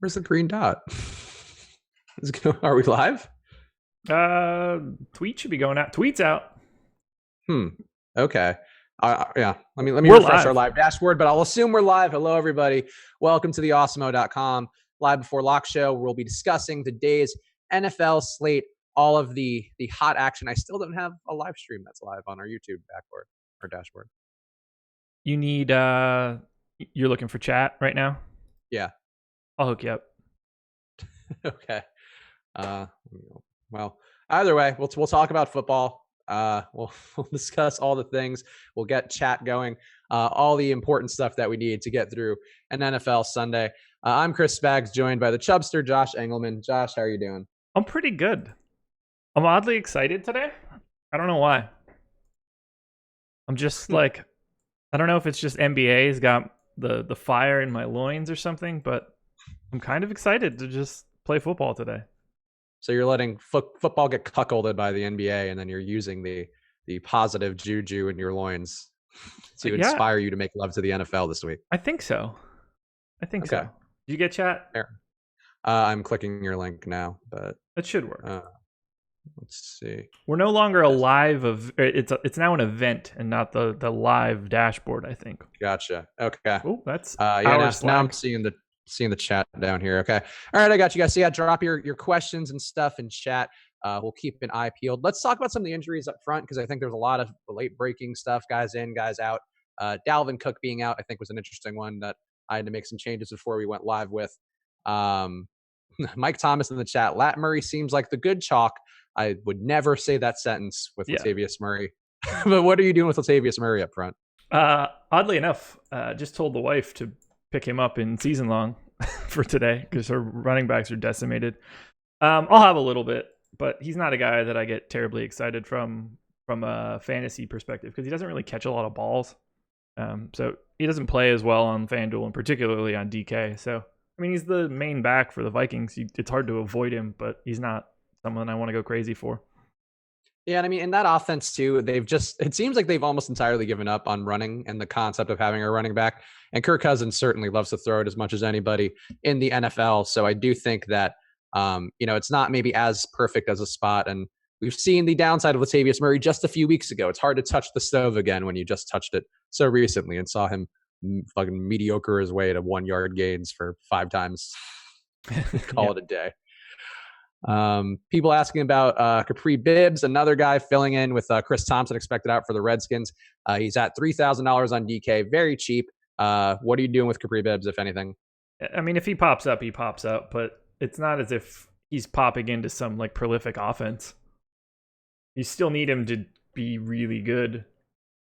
Where's the green dot? Are we live? Tweet should be going out. Tweet's out. Hmm. Okay. Yeah. Let me We're refresh our live. live dashboard, but I'll assume we're live. Hello, everybody. Welcome to the Awesemo.com live before lock show. Where we'll be discussing today's NFL slate, all of the hot action. I still don't have a live stream that's live on our YouTube backboard or dashboard. You need you're looking for chat right now? Yeah. I'll hook you up. Okay. Uh, well, either way, we'll talk about football. We'll discuss all the things. We'll get chat going. All the important stuff that we need to get through an NFL Sunday. I'm Chris Spags, joined by the Chubster, Josh Engelman. Josh, how are you doing? I'm pretty good. I'm oddly excited today. I don't know why. I'm just like, I don't know if it's just NBA's got the fire in my loins or something, but I'm kind of excited to just play football today. So you're letting football get cuckolded by the NBA, and then you're using the positive juju in your loins to inspire you to make love to the NFL this week. I think so. Okay. So. Did you get chat? I'm clicking your link now, but it should work. Let's see. We're no longer a live of it's now an event and not the live dashboard, I think. Gotcha. Okay. Oh, that's now I'm seeing the chat down here. Okay. All right, I got you guys. So yeah, drop your questions and stuff in chat. We'll keep an eye peeled. Let's talk about some of the injuries up front because I think there's a lot of late breaking stuff, guys in, guys out. Dalvin Cook being out, I think, was an interesting one that I had to make some changes before we went live with. Mike Thomas in the chat. Lat Murray seems like the good chalk. I would never say that sentence with Latavius Murray. But what are you doing with Latavius Murray up front? Oddly enough, just told the wife to pick him up in season long for today because her running backs are decimated. I'll have a little bit, but he's not a guy that I get terribly excited from a fantasy perspective because he doesn't really catch a lot of balls. So he doesn't play as well on FanDuel and particularly on DK. So, I mean, he's the main back for the Vikings. It's hard to avoid him, but he's not someone I want to go crazy for. Yeah, and I mean, in that offense too, it seems like they've almost entirely given up on running and the concept of having a running back. And Kirk Cousins certainly loves to throw it as much as anybody in the NFL. So I do think that, it's not maybe as perfect as a spot. And we've seen the downside of Latavius Murray just a few weeks ago. It's hard to touch the stove again when you just touched it so recently and saw him fucking mediocre his way to 1 yard gains for 5 times. Call it a day. People asking about Capri Bibbs, another guy filling in with Chris Thompson expected out for the Redskins. He's at $3,000 on DK, very cheap. What are you doing with Capri Bibbs, if anything? I mean, if he pops up, he pops up, but it's not as if he's popping into some like prolific offense. You still need him to be really good.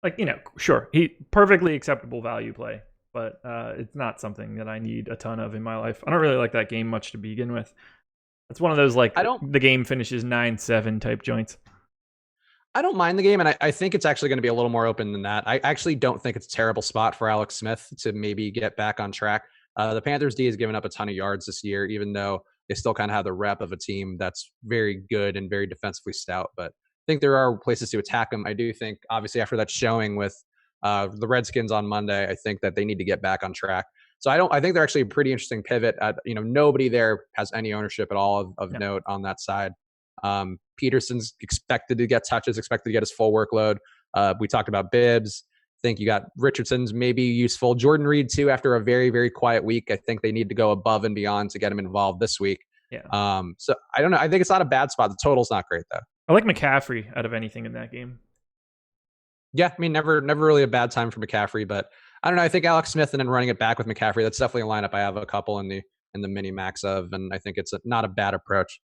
Like, sure, he perfectly acceptable value play, but it's not something that I need a ton of in my life. I don't really like that game much to begin with. It's one of those like the game finishes 9-7 type joints. I don't mind the game, and I think it's actually going to be a little more open than that. I actually don't think it's a terrible spot for Alex Smith to maybe get back on track. The Panthers D has given up a ton of yards this year, even though they still kind of have the rep of a team that's very good and very defensively stout. But I think there are places to attack them. I do think, obviously, after that showing with the Redskins on Monday, I think that they need to get back on track. So I think they're actually a pretty interesting pivot. Nobody there has any ownership at all of note on that side. Peterson's expected to get touches, expected to get his full workload. We talked about Bibbs. I think you got Richardson's maybe useful. Jordan Reed too, after a very, very quiet week. I think they need to go above and beyond to get him involved this week. Yeah. So I don't know. I think it's not a bad spot. The total's not great though. I like McCaffrey out of anything in that game. Yeah, I mean, never really a bad time for McCaffrey, but I don't know. I think Alex Smith and then running it back with McCaffrey, that's definitely a lineup I have a couple in the mini max of, and I think it's not a bad approach.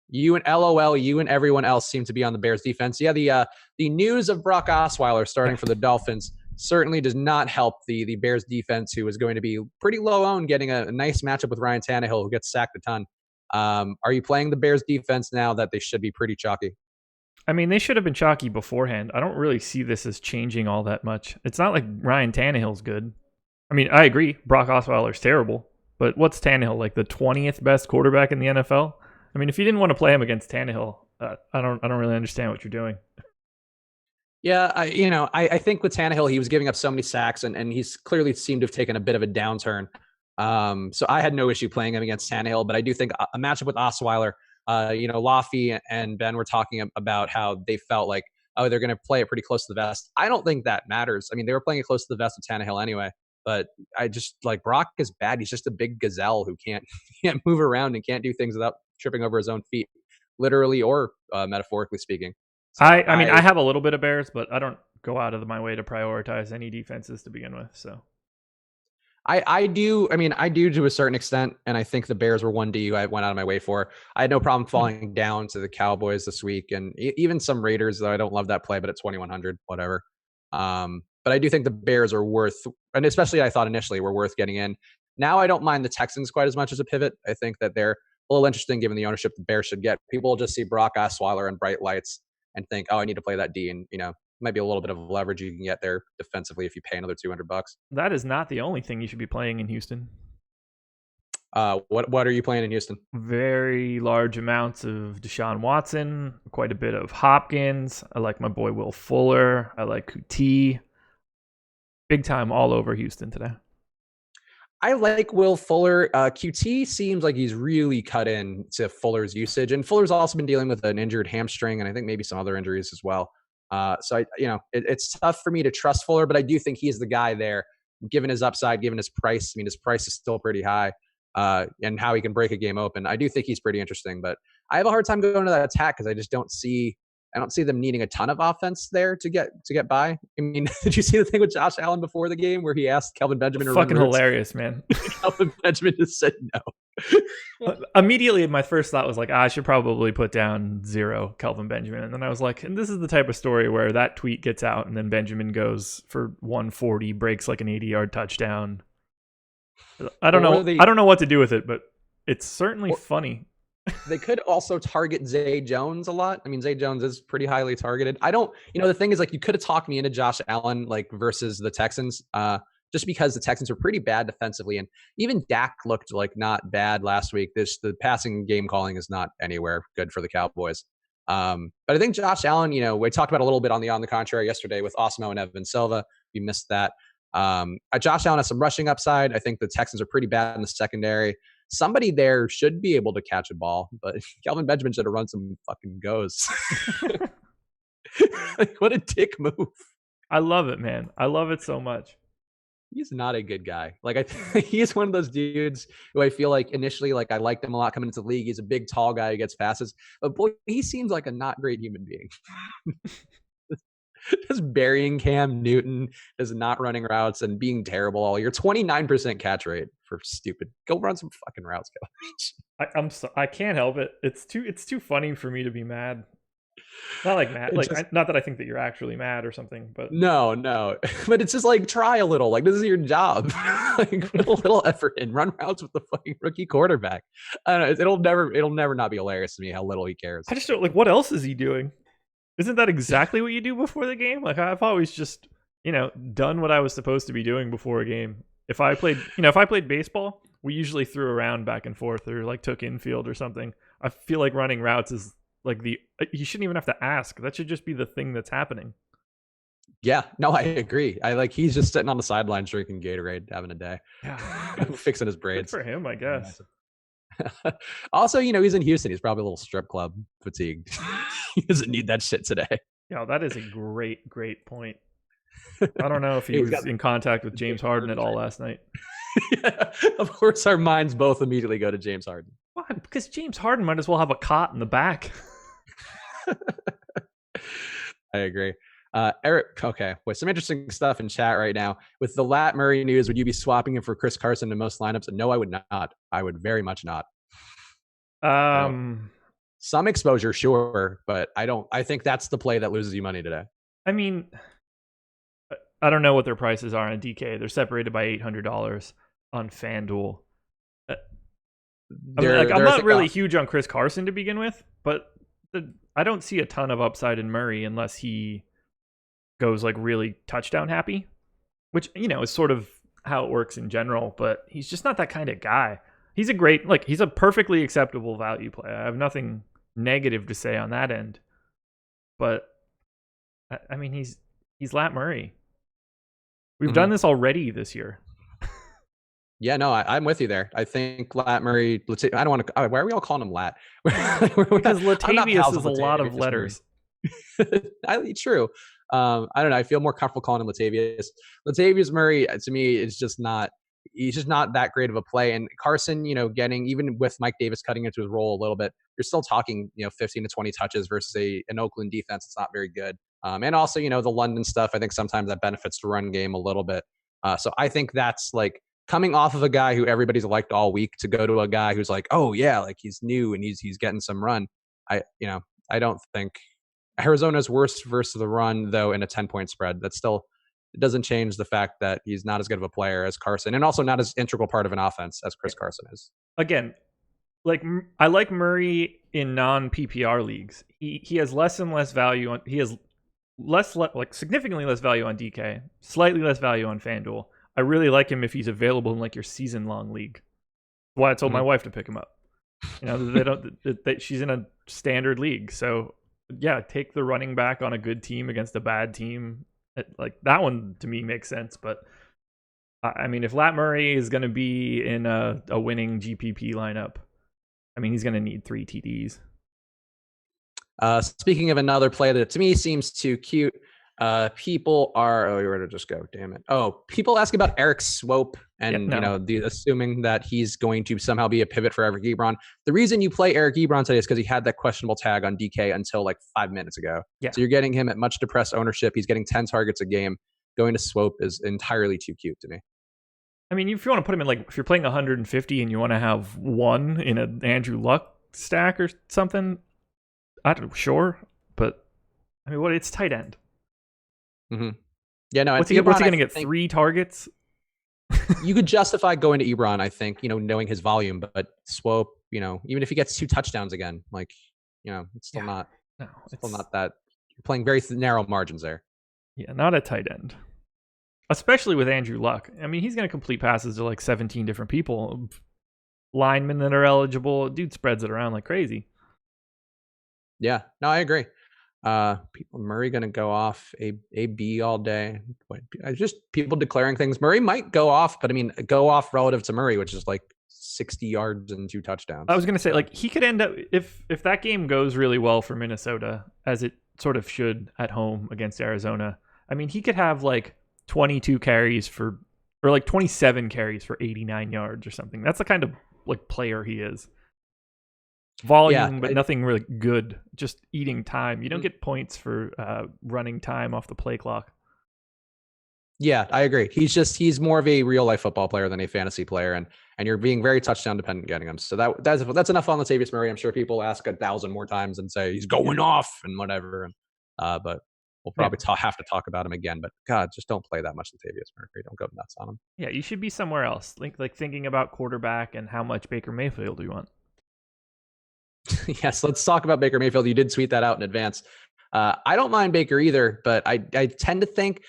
You and LOL, you and everyone else seem to be on the Bears defense. Yeah, the news of Brock Osweiler starting for the Dolphins certainly does not help the Bears defense, who is going to be pretty low owned, getting a nice matchup with Ryan Tannehill, who gets sacked a ton. Are you playing the Bears defense now that they should be pretty chalky? I mean, they should have been chalky beforehand. I don't really see this as changing all that much. It's not like Ryan Tannehill's good. I mean, I agree. Brock Osweiler's terrible. But what's Tannehill, like the 20th best quarterback in the NFL? I mean, if you didn't want to play him against Tannehill, I don't really understand what you're doing. Yeah, I think with Tannehill, he was giving up so many sacks, and he's clearly seemed to have taken a bit of a downturn. So I had no issue playing him against Tannehill, but I do think a matchup with Osweiler, Laffy and Ben were talking about how they felt like, oh, they're going to play it pretty close to the vest. I don't think that matters. I mean, they were playing it close to the vest with Tannehill anyway, but I just like Brock is bad. He's just a big gazelle who can't move around and can't do things without tripping over his own feet, literally or metaphorically speaking. So I mean, I have a little bit of Bears, but I don't go out of my way to prioritize any defenses to begin with. So I do. I mean, I do to a certain extent, and I think the Bears were one D I went out of my way for. I had no problem falling down to the Cowboys this week, and even some Raiders. Though I don't love that play, but at 2,100, whatever. But I do think the Bears are worth, and especially I thought initially were worth getting in. Now I don't mind the Texans quite as much as a pivot. I think that they're a little interesting given the ownership the Bears should get. People will just see Brock Osweiler and bright lights and think, oh, I need to play that D, and might be a little bit of leverage you can get there defensively if you pay another $200. that is not the only thing you should be playing in Houston. What are you playing in Houston? Very large amounts of Deshaun Watson, quite a bit of Hopkins. I like my boy Will Fuller. I like Kuti. Big time all over Houston today. I like Will Fuller. QT seems like he's really cut in to Fuller's usage, and Fuller's also been dealing with an injured hamstring, and I think maybe some other injuries as well. It's tough for me to trust Fuller, but I do think he's the guy there, given his upside, given his price. I mean, his price is still pretty high, and how he can break a game open. I do think he's pretty interesting, but I have a hard time going to that attack because I just don't see them needing a ton of offense there to get by. I mean, did you see the thing with Josh Allen before the game where he asked Kelvin Benjamin to run Fucking routes? hilarious, man. Kelvin Benjamin just said no. Immediately, my first thought was like, I should probably put down 0 Kelvin Benjamin. And then I was like, and this is the type of story where that tweet gets out and then Benjamin goes for 140, breaks like an 80-yard touchdown. I don't know. I don't know what to do with it, but it's certainly funny. They could also target Zay Jones a lot. I mean, Zay Jones is pretty highly targeted. I don't, the thing is, like, you could have talked me into Josh Allen, like, versus the Texans, just because the Texans are pretty bad defensively. And even Dak looked like not bad last week. The passing game calling is not anywhere good for the Cowboys. But I think Josh Allen, we talked about a little bit on the contrary yesterday with Osmo and Evan Silva. You missed that. Josh Allen has some rushing upside. I think the Texans are pretty bad in the secondary. Somebody there should be able to catch a ball, but Kelvin Benjamin should have run some fucking goes. Like, what a dick move. I love it, man. I love it so much. He's not a good guy. Like, he's one of those dudes who I feel like initially, like, I liked him a lot coming into the league. He's a big, tall guy who gets passes, but boy, he seems like a not great human being. Just burying Cam Newton, is not running routes and being terrible all year. 29% catch rate for stupid. Go run some fucking routes, Coach. I can't help it. It's too funny for me to be mad. Not like mad, like not that I think that you're actually mad or something, but no, but it's just like try a little. Like, this is your job. Like, put a little effort in. Run routes with the fucking rookie quarterback. I don't know. It'll never not be hilarious to me how little he cares. I just don't like. What else is he doing? Isn't that exactly what you do before the game? Like, I've always just, done what I was supposed to be doing before a game. If I played baseball, we usually threw around back and forth or like took infield or something. I feel like running routes is like you shouldn't even have to ask. That should just be the thing that's happening. Yeah, no, I agree. He's just sitting on the sidelines drinking Gatorade, having a day. Yeah. Fixing his braids. Good for him, I guess. Also, he's in Houston. He's probably a little strip club fatigued. He doesn't need that shit today. Yeah, that is a great point. I don't know if he was in contact with James Harden at all last night. Yeah, of course, our minds both immediately go to James Harden. Why? Because James Harden might as well have a cot in the back. I agree. Eric, okay, with some interesting stuff in chat right now. With the Lat Murray news, would you be swapping him for Chris Carson in most lineups? No, I would not. I would very much not. Some exposure, sure, but I don't. I think that's the play that loses you money today. I mean, I don't know what their prices are on DK. They're separated by $800 on FanDuel. I'm not really huge on Chris Carson to begin with, but I don't see a ton of upside in Murray unless he goes like really touchdown happy, which is sort of how it works in general, but he's just not that kind of guy. He's a perfectly acceptable value play. I have nothing negative to say on that end, but I mean, he's Lat Murray. We've done this already this year. Yeah, no, I'm with you there. I think Lat Murray. I don't want to. Why are we all calling him Lat? Because I'm not Latavius pals is with a lot of Latavius Murray. letters. True. I don't know. I feel more comfortable calling him Latavius. Latavius Murray to me is just not. He's just not that great of a play. And Carson, getting even with Mike Davis cutting into his role a little bit, you're still talking, 15 to 20 touches versus an Oakland defense that's not very good. And also, the London stuff. I think sometimes that benefits the run game a little bit. So I think that's like coming off of a guy who everybody's liked all week to go to a guy who's like, oh yeah, like he's new and he's getting some run. I don't think Arizona's worse versus the run, though, in a 10-point spread. That still it doesn't change the fact that he's not as good of a player as Carson, and also not as integral part of an offense as Chris Carson is. Again, like I like Murray in non PPR leagues. He has less and less value on. He has significantly less value on DK, slightly less value on FanDuel. I really like him if he's available in like your season long league. That's why I told my wife to pick him up. They don't. She's in a standard league, so yeah, take the running back on a good team against a bad team. Like that one to me makes sense. But I mean, if Lat Murray is going to be in a winning GPP lineup, I mean, he's going to need 3 TDs. Speaking of another play that to me seems too cute, people are. Oh, where to just go? Damn it! Oh, people ask about Eric Swope and assuming that he's going to somehow be a pivot for Eric Ebron. The reason you play Eric Ebron today is because he had that questionable tag on DK until like 5 minutes ago. Yeah. So you're getting him at much depressed ownership. He's getting 10 targets a game. Going to Swope is entirely too cute to me. I mean, if you want to put him in, like, if you're playing 150 and you want to have one in an Andrew Luck stack or something, sure, but I mean, it's tight end. Mm-hmm. Yeah, no. What's he going to get? 3 targets? You could justify going to Ebron, I think, knowing his volume, but Swope, even if he gets 2 touchdowns again, like, it's still not. No, it's still not that. You're playing very narrow margins there. Yeah, not a tight end. Especially with Andrew Luck. I mean, he's going to complete passes to like 17 different people. Linemen that are eligible. Dude spreads it around like crazy. Yeah, no, I agree. Murray going to go off a B all day. Just people declaring things. Murray might go off, but I mean, go off relative to Murray, which is like 60 yards and 2 touchdowns. I was going to say, like, he could end up, if that game goes really well for Minnesota, as it sort of should at home against Arizona, I mean, he could have like 22 carries or like 27 carries for 89 yards or something. That's the kind of like player he is. Volume, but nothing really good. Just eating time. You don't get points for running time off the play clock. Yeah, I agree. He's more of a real life football player than a fantasy player, and you're being very touchdown dependent getting him. So that's enough on Latavius Murray. I'm sure people ask 1,000 more times and say he's going off and whatever. And but we'll probably have to talk about him again. But God, just don't play that much Latavius Murray. Don't go nuts on him. Yeah, you should be somewhere else. Like thinking about quarterback and how much Baker Mayfield do you want? Yes, let's talk about Baker Mayfield. You did tweet that out in advance. I don't mind Baker either, but I tend to think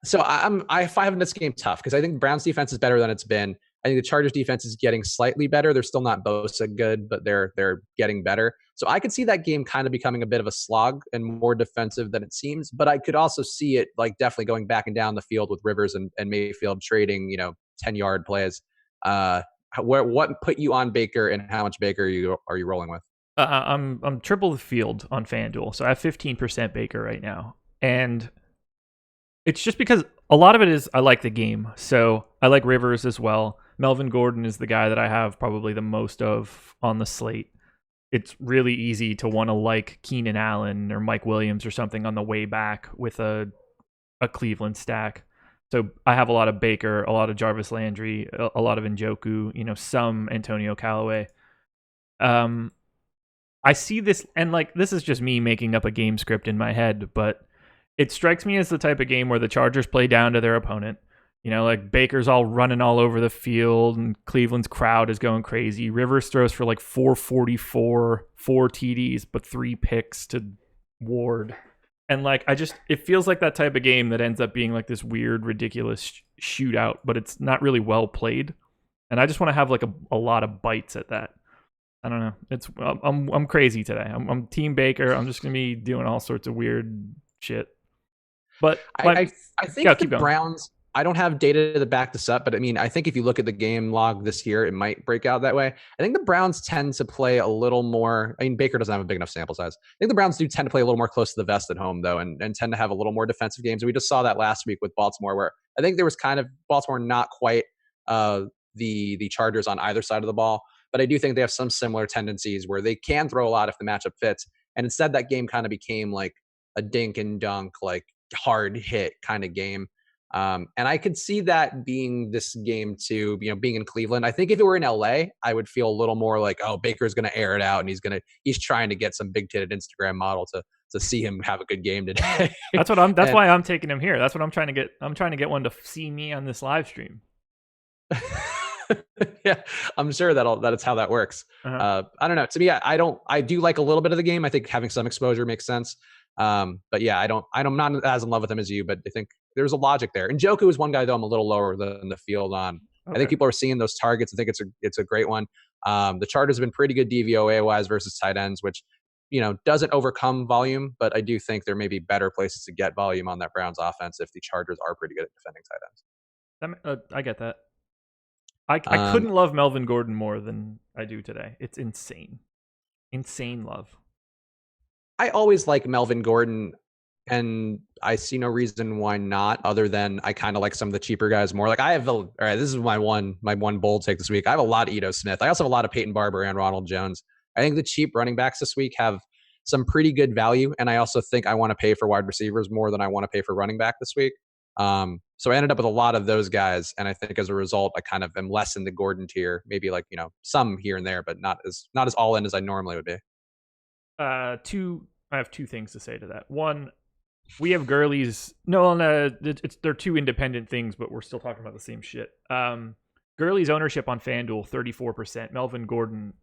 so. I find this game tough because I think Browns defense is better than it's been. I think the Chargers defense is getting slightly better. They're still not Bosa good, but they're getting better. So I could see that game kind of becoming a bit of a slog and more defensive than it seems. But I could also see it like definitely going back and down the field with Rivers and Mayfield trading 10-yard plays. What put you on Baker and how much Baker are you rolling with? I'm triple the field on FanDuel, so I have 15% Baker right now, and it's just because a lot of it is I like the game, so I like Rivers as well. Melvin Gordon is the guy that I have probably the most of on the slate. It's really easy to want to like Keenan Allen or Mike Williams or something on the way back with a Cleveland stack. So I have a lot of Baker, a lot of Jarvis Landry, a lot of Njoku, some Antonio Callaway. I see this, and like this is just me making up a game script in my head, but it strikes me as the type of game where the Chargers play down to their opponent. Like Baker's all running all over the field, and Cleveland's crowd is going crazy. Rivers throws for like 444, 4 TDs, but 3 picks to Ward. And like it feels like that type of game that ends up being like this weird, ridiculous shootout, but it's not really well played. And I just want to have like a lot of bites at that. I don't know. I'm crazy today. I'm Team Baker. I'm just gonna be doing all sorts of weird shit. But I think the Browns. I don't have data to back this up, but I mean, I think if you look at the game log this year, it might break out that way. I think the Browns tend to play a little more. I mean, Baker doesn't have a big enough sample size. I think the Browns do tend to play a little more close to the vest at home, though, and tend to have a little more defensive games. We just saw that last week with Baltimore, where I think there was kind of Baltimore not quite the Chargers on either side of the ball, but I do think they have some similar tendencies where they can throw a lot if the matchup fits. And instead, that game kind of became like a dink and dunk, like hard hit kind of game. And I could see that being this game too, being in Cleveland. I think if it were in LA, I would feel a little more like, oh, Baker's going to air it out and he's trying to get some big titted Instagram model to see him have a good game today. That's why I'm taking him here. That's what I'm trying to get. I'm trying to get one to see me on this live stream. Yeah, I'm sure that's how that works. I don't know. To me, I do like a little bit of the game. I think having some exposure makes sense. But yeah, I'm not as in love with him as you, but I think there's a logic there. And Njoku is one guy though I'm a little lower than the field on. Okay. I think people are seeing those targets. I think it's a great one. The Chargers have been pretty good DVOA wise versus tight ends, which doesn't overcome volume, but I do think there may be better places to get volume on that Browns offense if the Chargers are pretty good at defending tight ends. I get that. I couldn't love Melvin Gordon more than I do today. It's insane love. I always like Melvin Gordon, and I see no reason why not, other than I kind of like some of the cheaper guys more. Like all right, this is my one bold take this week. I have a lot of Ito Smith. I also have a lot of Peyton Barber and Ronald Jones. I think the cheap running backs this week have some pretty good value, and I also think I want to pay for wide receivers more than I want to pay for running back this week. So I ended up with a lot of those guys, and I think as a result, I kind of am less in the Gordon tier, maybe like some here and there, but not as all in as I normally would be. I have two things to say to that. One, we have Gurley's. No, they're two independent things, but we're still talking about the same shit. Gurley's ownership on FanDuel 34%. Melvin Gordon,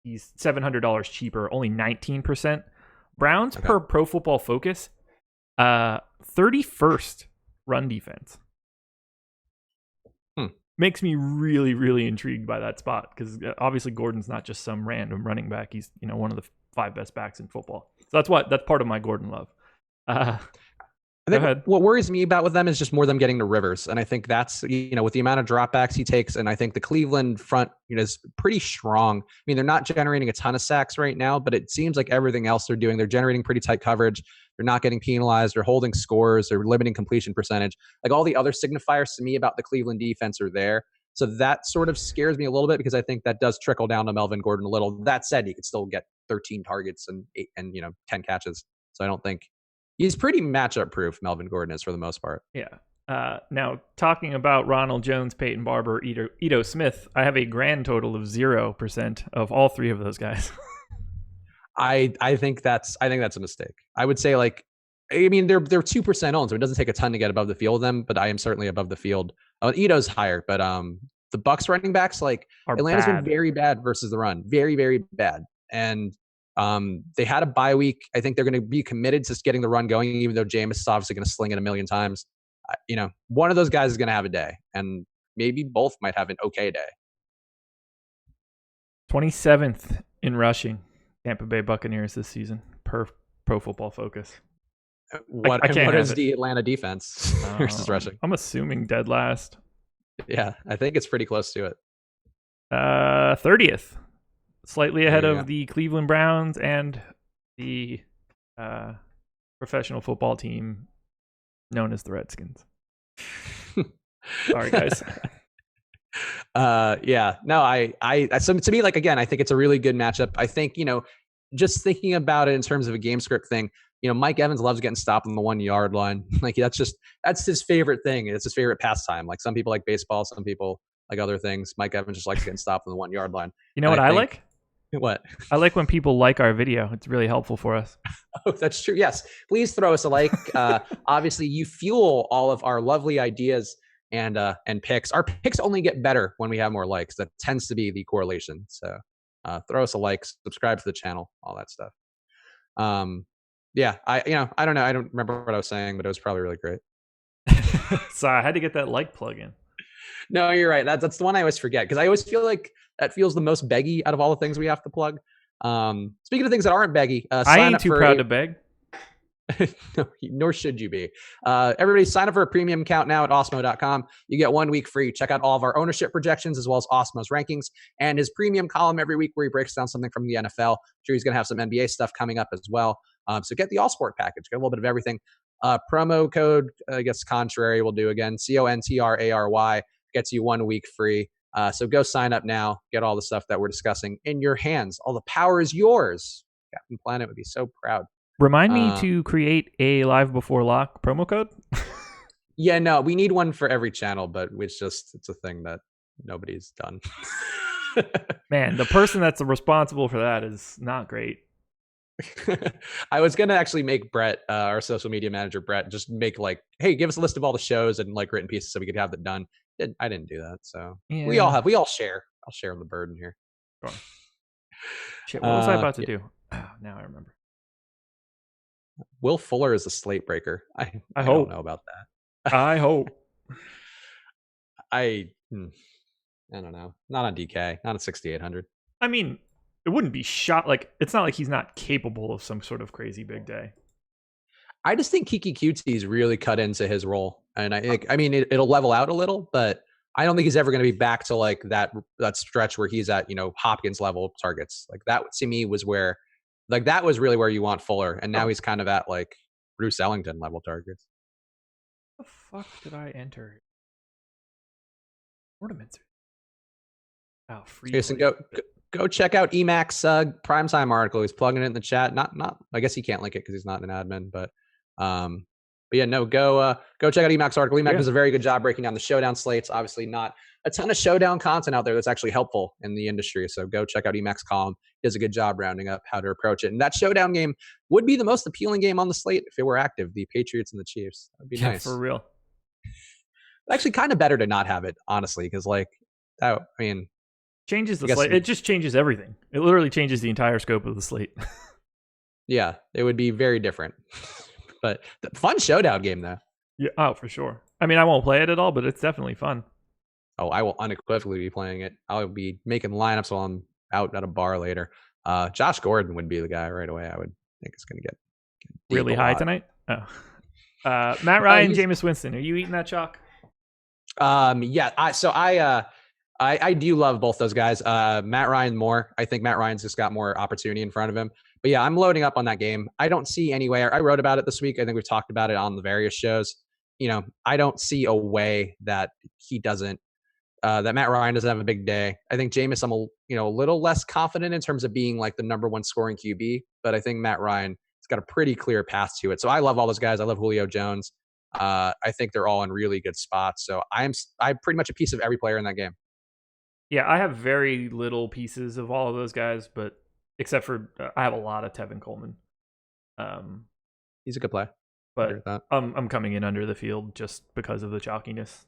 he's $700 cheaper, only 19%. Browns per Pro Football Focus, 31st run defense. Makes me really, really intrigued by that spot because obviously Gordon's not just some random running back. He's one of the 5 best backs in football. So that's part of my Gordon love. I think what worries me with them is just more them getting to Rivers. And I think that's, with the amount of dropbacks he takes. And I think the Cleveland front is pretty strong. I mean, they're not generating a ton of sacks right now, but it seems like everything else they're doing, they're generating pretty tight coverage. They're not getting penalized. They're holding scores. They're limiting completion percentage. Like all the other signifiers to me about the Cleveland defense are there. So that sort of scares me a little bit because I think that does trickle down to Melvin Gordon a little. That said, he could still get 13 targets and 10 catches. So I don't think he's pretty matchup proof. Melvin Gordon is for the most part. Yeah. Now talking about Ronald Jones, Peyton Barber, Ito Smith, I have a grand total of 0% of all 3 of those guys. I think that's a mistake. I would say they're 2% owned, so it doesn't take a ton to get above the field of them, but I am certainly above the field. Ito's higher, but the Bucs running backs Atlanta's been very bad versus the run, very, very bad. And they had a bye week. I think they're going to be committed to getting the run going, even though Jameis is obviously going to sling it a million times. One of those guys is going to have a day, and maybe both might have an okay day. 27th in rushing, Tampa Bay Buccaneers this season per Pro Football Focus. What is the Atlanta defense versus rushing? I'm assuming dead last. Yeah, I think it's pretty close to it. 30th. Slightly ahead of the Cleveland Browns and the professional football team known as the Redskins. Sorry, guys. So to me, again, I think it's a really good matchup. I think, just thinking about it in terms of a game script thing, Mike Evans loves getting stopped on the 1 yard line. That's his favorite thing. It's his favorite pastime. Like some people like baseball, some people like other things. Mike Evans just likes getting stopped on the 1 yard line. You know what I like? What? I like when people like our video. It's really helpful for us. Oh, that's true. Yes. Please throw us a like. Obviously, you fuel all of our lovely ideas and picks. Our picks only get better when we have more likes. That tends to be the correlation. So throw us a like, subscribe to the channel, all that stuff. I don't know. I don't remember what I was saying, but it was probably really great. Sorry, I had to get that like plug in. No, you're right. That's the one I always forget because I always feel like that feels the most beggy out of all the things we have to plug. Speaking of things that aren't beggy, I ain't too proud to beg. No, nor should you be. Everybody sign up for a premium account now at Osmo.com. You get 1 week free. Check out all of our ownership projections as well as Osmo's rankings and his premium column every week where he breaks down something from the NFL. I'm sure he's going to have some NBA stuff coming up as well. So get the All Sport package. Get a little bit of everything. Promo code, I guess contrary will do again. CONTRARY gets you 1 week free. So go sign up now. Get all the stuff that we're discussing in your hands. All the power is yours. Captain Planet would be so proud. Remind me to create a live before lock promo code. Yeah, no, we need one for every channel, but it's a thing that nobody's done. Man, the person that's responsible for that is not great. I was gonna actually make Brett, our social media manager, Brett, just make like, hey, give us a list of all the shows and like written pieces so we could have it done. I didn't do that, so yeah. we all share. I'll share the burden here. Sure. Shit, what was I about to do? Oh, now I remember. Will Fuller is a slate breaker. I hope. Don't know about that. I hope. I don't know. Not on DK. Not at 6,800. I mean, it wouldn't be shot. Like, it's not like he's not capable of some sort of crazy big day. I just think Kiki Cutie's really cut into his role, and I mean, it'll level out a little, but I don't think he's ever going to be back to like that stretch where he's at, Hopkins level targets. Like that to me was where, like that was really where you want Fuller, and now he's kind of at like Bruce Ellington level targets. What the fuck did I enter? Ornaments. Oh, free. Jason, go check out Emacs primetime article. He's plugging it in the chat. Not. I guess he can't link it because he's not an admin, but yeah, no. Go check out Emacs article. Emacs does a very good job breaking down the showdown slates. Obviously, not a ton of showdown content out there that's actually helpful in the industry. So go check out Emacs column. He does a good job rounding up how to approach it. And that showdown game would be the most appealing game on the slate if it were active. The Patriots and the Chiefs. That'd be nice. For real. Actually, kind of better to not have it, honestly, because like that. I mean. Changes the slate. It just changes everything. It literally changes the entire scope of the slate. Yeah, it would be very different. But fun showdown game, though. Yeah, oh, for sure. I mean, I won't play it at all, but it's definitely fun. Oh, I will unequivocally be playing it. I'll be making lineups while I'm out at a bar later. Josh Gordon would be the guy right away. I would think it's going to get really high tonight. Oh, Matt Ryan, Jameis Winston. Are you eating that chalk? Yeah. I do love both those guys. Matt Ryan more. I think Matt Ryan's just got more opportunity in front of him. But yeah, I'm loading up on that game. I don't see anywhere. I wrote about it this week. I think we've talked about it on the various shows. I don't see a way that he doesn't, that Matt Ryan doesn't have a big day. I think Jameis, I'm a little less confident in terms of being like the number one scoring QB. But I think Matt Ryan has got a pretty clear path to it. So I love all those guys. I love Julio Jones. I think they're all in really good spots. So I'm pretty much a piece of every player in that game. Yeah, I have very little pieces of all of those guys, but except for I have a lot of Tevin Coleman. He's a good play, but I'm coming in under the field just because of the chalkiness.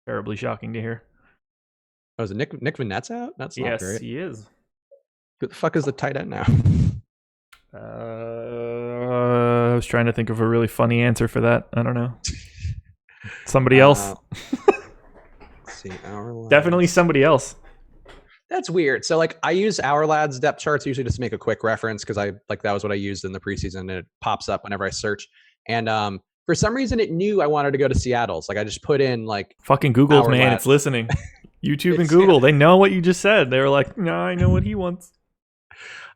Terribly shocking to hear. Oh, is it Nick Vinette's out? That's not great. Yes, he is. Who the fuck is the tight end now? I was trying to think of a really funny answer for that. I don't know. Somebody else. See, definitely somebody else. That's weird. So like I use Our Lads depth charts usually just to make a quick reference because that was what I used in the preseason and it pops up whenever I search. And for some reason it knew I wanted to go to Seattle's. Like I just put in like fucking Google, man, it's listening. YouTube and Google, they know what you just said. They were like, no, I know what he wants.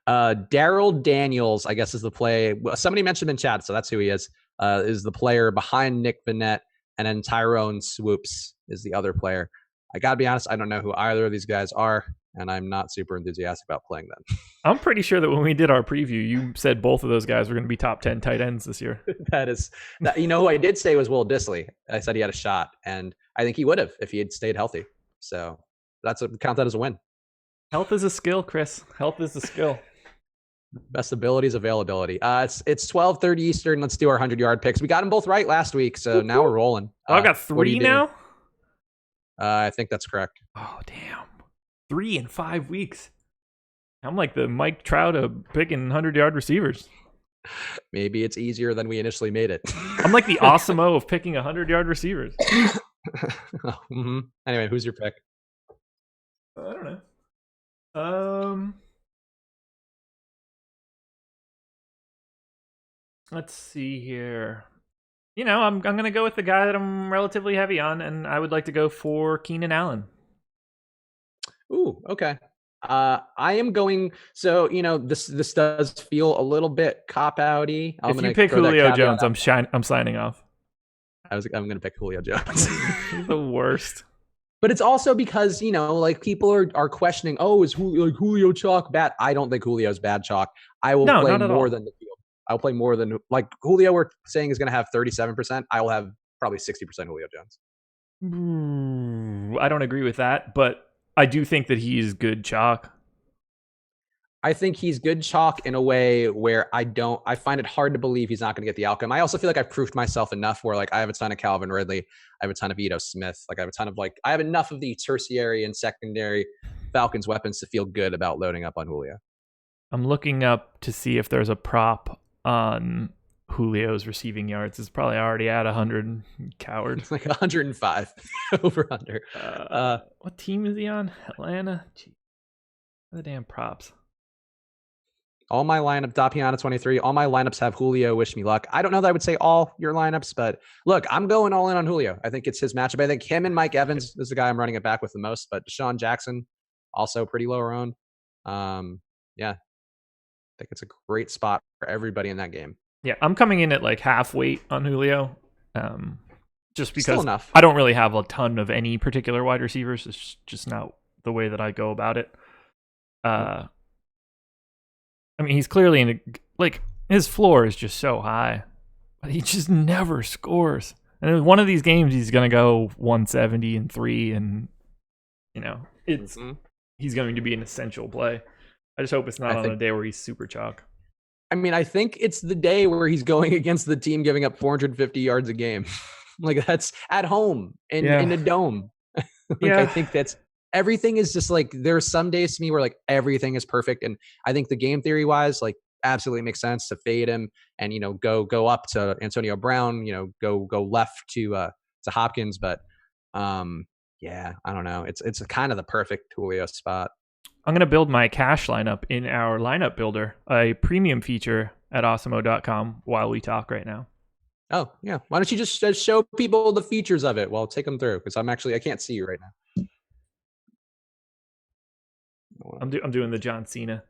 Daryl Daniels, I guess is the play. Somebody mentioned him in chat, so that's who he is. Is the player behind Nick Vinette. And then Tyrone Swoops is the other player. I got to be honest, I don't know who either of these guys are, and I'm not super enthusiastic about playing them. I'm pretty sure that when we did our preview, you said both of those guys were going to be top 10 tight ends this year. Who I did say was Will Dissly. I said he had a shot, and I think he would have if he had stayed healthy. So count that as a win. Health is a skill, Chris. Health is a skill. Best ability is availability. It's 12:30 Eastern. Let's do our 100-yard picks. We got them both right last week, so now we're rolling. I've got 3 now? I think that's correct. Oh, damn. 3 in 5 weeks. I'm like the Mike Trout of picking 100-yard receivers. Maybe it's easier than we initially made it. I'm like the Osmo of picking 100-yard receivers. Mm-hmm. Anyway, who's your pick? I don't know. Let's see here. I'm going to go with the guy that I'm relatively heavy on, and I would like to go for Keenan Allen. Ooh, okay. I am going. So this does feel a little bit cop outy. I'm If you gonna pick throw that Julio caveat Jones, I'm signing off. I'm gonna pick Julio Jones. He's the worst. But it's also because like people are questioning, oh, is Julio chalk bad? I don't think Julio's bad chalk. I will No, play not at more all. than the field. I'll play more than like Julio. We're saying is going to have 37%. I will have probably 60% Julio Jones. I don't agree with that, but I do think that he's good chalk. I think he's good chalk in a way where I find it hard to believe he's not going to get the outcome. I also feel like I've proved myself enough where like I have a ton of Calvin Ridley. I have a ton of Ito Smith. Like I have a ton of I have enough of the tertiary and secondary Falcons weapons to feel good about loading up on Julio. I'm looking up to see if there's a prop on Julio's receiving yards. It's probably already at 100. Coward. It's like 105 over under. What team is he on? Atlanta. Gee. The damn props. All my lineup, Dapiana 23, all my lineups have Julio, wish me luck. I don't know that I would say all your lineups, but look, I'm going all in on Julio. I think it's his matchup. I think him and Mike Evans is the guy I'm running it back with the most, but Deshaun Jackson, also pretty low owned. Yeah, I think it's a great spot for everybody in that game. Yeah, I'm coming in at like half weight on Julio. Just because enough. I don't really have a ton of any particular wide receivers. It's just not the way that I go about it. I mean, he's clearly in his floor is just so high, but he just never scores. And in one of these games, he's going to go 170-3, and he's going to be an essential play. I just hope it's not on a day where he's super chalk. I mean, I think it's the day where he's going against the team giving up 450 yards a game. Like that's at home in a dome. I think that's everything is just like there are some days to me where like everything is perfect, and I think the game theory wise, like absolutely makes sense to fade him and go up to Antonio Brown, go left to Hopkins, but yeah, I don't know. It's kind of the perfect Julio spot. I'm going to build my cash lineup in our lineup builder, a premium feature at awesemo.com while we talk right now. Oh, yeah. Why don't you just show people the features of it? Well, take them through because I can't see you right now. I'm doing the John Cena.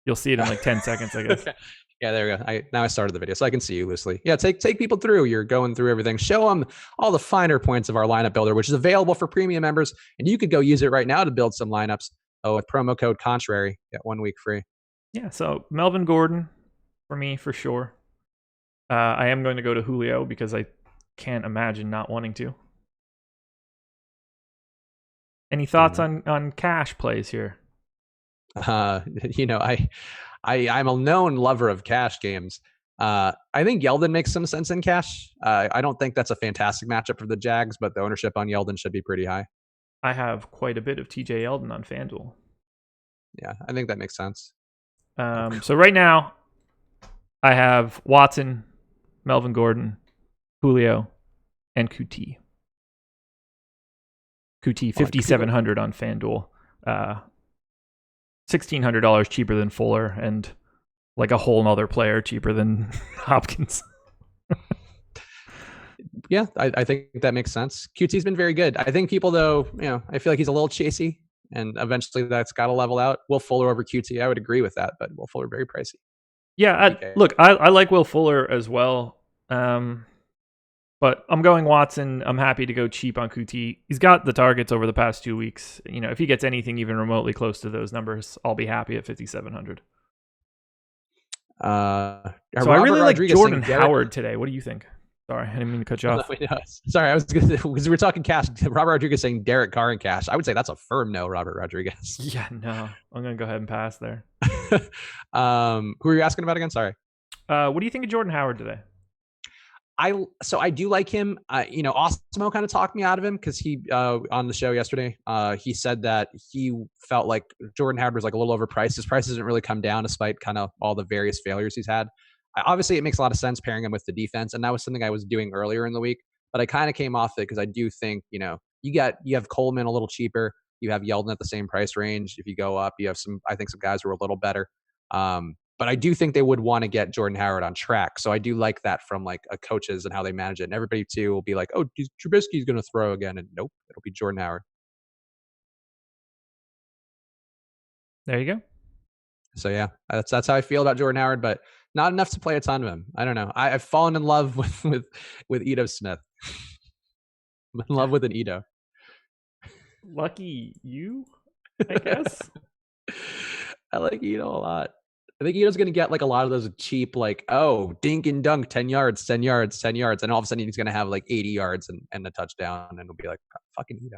You'll see it in like 10 seconds, I guess. Okay. Yeah, there we go. Now I started the video, so I can see you loosely. Yeah, take people through. You're going through everything. Show them all the finer points of our lineup builder, which is available for premium members, and you could go use it right now to build some lineups. With promo code Contrary, get 1 week free. Yeah, so Melvin Gordon for me for sure. I am going to go to Julio because I can't imagine not wanting to. Any thoughts on cash plays here? I'm a known lover of cash games. I think Yeldon makes some sense in cash. I don't think that's a fantastic matchup for the Jags, but the ownership on Yeldon should be pretty high. I have quite a bit of TJ Yeldon on FanDuel. Yeah, I think that makes sense. So right now, I have Watson, Melvin Gordon, Julio, and QT. QT 5,700 on FanDuel. $1,600 cheaper than Fuller, and like a whole nother player cheaper than Hopkins. Yeah, I think that makes sense. QT's been very good. I think people, though, I feel like he's a little chasey, and eventually that's got to level out. Will Fuller over QT, I would agree with that, but Will Fuller very pricey. Yeah, look, I like Will Fuller as well, but I'm going Watson. I'm happy to go cheap on QT. He's got the targets over the past 2 weeks. If he gets anything even remotely close to those numbers, I'll be happy at 5,700. So I really like Jordan Howard today. What do you think? Sorry, I didn't mean to cut you off. Sorry, I was going to, because we were talking cash. Robert Rodriguez saying Derek Carr in cash. I would say that's a firm no, Robert Rodriguez. Yeah, no. I'm going to go ahead and pass there. Who are you asking about again? Sorry. What do you think of Jordan Howard today? I do like him. Osmo kind of talked me out of him because he on the show yesterday, he said that he felt like Jordan Howard was like a little overpriced. His price hasn't really come down despite kind of all the various failures he's had. Obviously, it makes a lot of sense pairing him with the defense, and that was something I was doing earlier in the week. But I kind of came off it because I do think you have Coleman a little cheaper. You have Yeldon at the same price range. If you go up, you have some guys who are a little better. But I do think they would want to get Jordan Howard on track. So I do like that from like a coaches and how they manage it. And everybody too will be like, oh, Trubisky's going to throw again. And nope, it'll be Jordan Howard. There you go. So yeah, that's how I feel about Jordan Howard, but not enough to play a ton of him. I don't know. I've fallen in love with Ito Smith. I'm in love with an Ito. Lucky you, I guess. I like Ito a lot. I think Ito's going to get like a lot of those cheap, like, oh, dink and dunk, 10 yards, 10 yards, 10 yards. And all of a sudden he's going to have like 80 yards and a touchdown. And it'll be like, fucking Ito.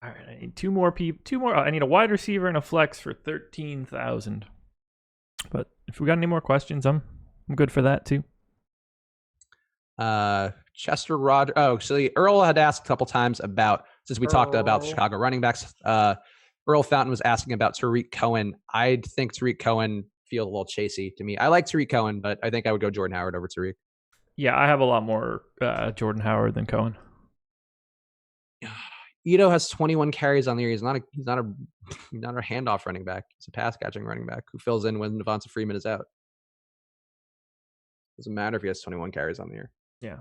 All right, I need two more. I need a wide receiver and a flex for 13,000. But if we got any more questions, I'm good for that too. Chester Roger. Oh, so Earl had asked a couple times about, since we talked about Chicago running backs. Earl Fountain was asking about Tariq Cohen. I think Tariq Cohen feels a little chasey to me. I like Tariq Cohen, but I think I would go Jordan Howard over Tariq. Yeah, I have a lot more Jordan Howard than Cohen. Ito has 21 carries on the year. He's not a handoff running back. He's a pass catching running back who fills in when Devonta Freeman is out. Doesn't matter if he has 21 carries on the year. Yeah.